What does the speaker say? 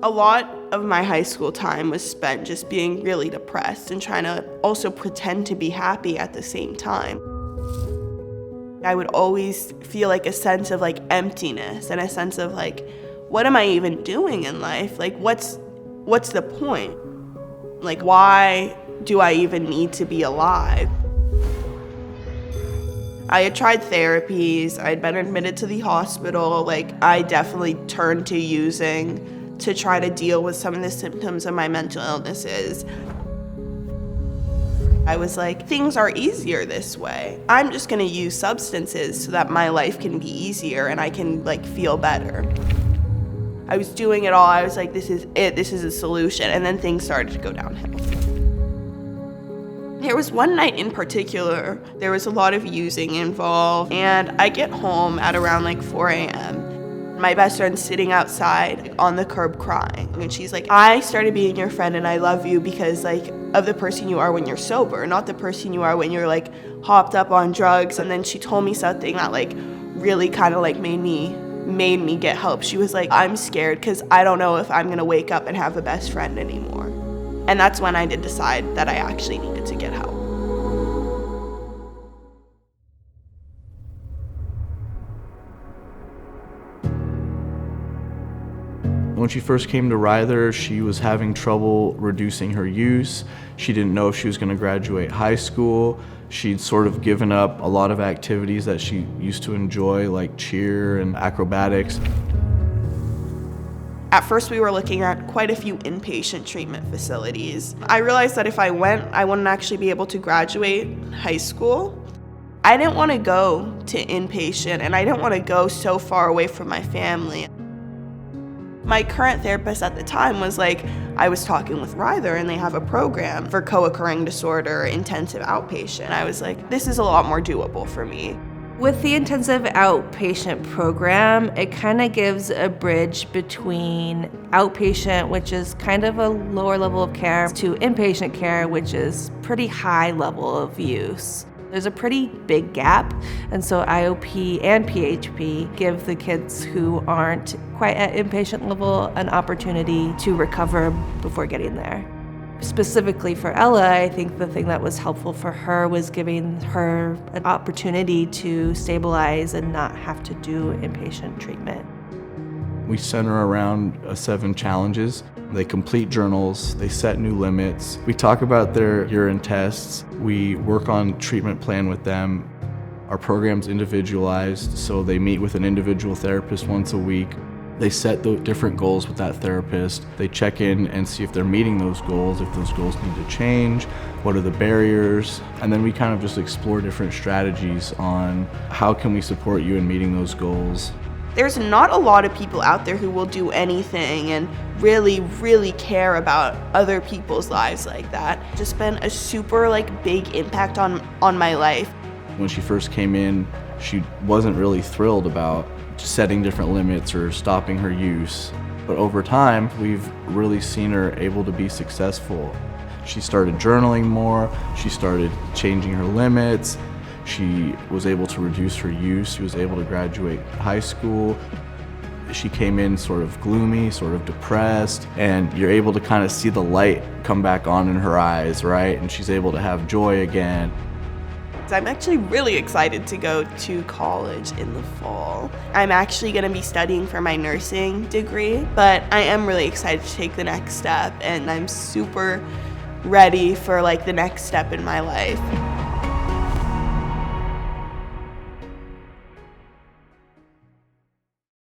A lot of my high school time was spent just being really depressed and trying to also pretend to be happy at the same time. I would always feel like a sense of like emptiness and a sense of like, what am I even doing in life? Like, what's the point? Like, why do I even need to be alive? I had tried therapies, I'd been admitted to the hospital, like I definitely turned to using to try to deal with some of the symptoms of my mental illnesses. I was like, things are easier this way. I'm just gonna use substances so that my life can be easier and I can like feel better. I was doing it all, I was like, this is it, this is a solution, and then things started to go downhill. There was one night in particular, there was a lot of using involved, and I get home at around like 4 a.m. My best friend's sitting outside on the curb crying, and she's like, I started being your friend and I love you because like of the person you are when you're sober, not the person you are when you're like hopped up on drugs. And then she told me something that like really kind of like made me get help. She was like, I'm scared because I don't know if I'm gonna wake up and have a best friend anymore. And that's when I did decide that I actually needed to get help. When she first came to Ryther, she was having trouble reducing her use. She didn't know if she was going to graduate high school. She'd sort of given up a lot of activities that she used to enjoy, like cheer and acrobatics. At first, we were looking at quite a few inpatient treatment facilities. I realized that if I went, I wouldn't actually be able to graduate high school. I didn't want to go to inpatient, and I didn't want to go so far away from my family. My current therapist at the time was like, I was talking with Ryther and they have a program for co-occurring disorder, intensive outpatient. I was like, this is a lot more doable for me. With the intensive outpatient program, it kind of gives a bridge between outpatient, which is kind of a lower level of care, to inpatient care, which is pretty high level of use. There's a pretty big gap, and so IOP and PHP give the kids who aren't quite at inpatient level an opportunity to recover before getting there. Specifically for Ella, I think the thing that was helpful for her was giving her an opportunity to stabilize and not have to do inpatient treatment. We center around 7 challenges. They complete journals, they set new limits. We talk about their urine tests. We work on treatment plan with them. Our program's individualized, so they meet with an individual therapist once a week. They set the different goals with that therapist. They check in and see if they're meeting those goals, if those goals need to change, what are the barriers, and then we kind of just explore different strategies on how can we support you in meeting those goals. There's not a lot of people out there who will do anything and really, really care about other people's lives like that. It's just been a super big impact on my life. When she first came in, she wasn't really thrilled about setting different limits or stopping her use. But over time, we've really seen her able to be successful. She started journaling more, she started changing her limits, she was able to reduce her use, she was able to graduate high school. She came in sort of gloomy, sort of depressed, and you're able to kind of see the light come back on in her eyes, right? And she's able to have joy again. I'm actually really excited to go to college in the fall. I'm actually going to be studying for my nursing degree, but I am really excited to take the next step, and I'm super ready for the next step in my life.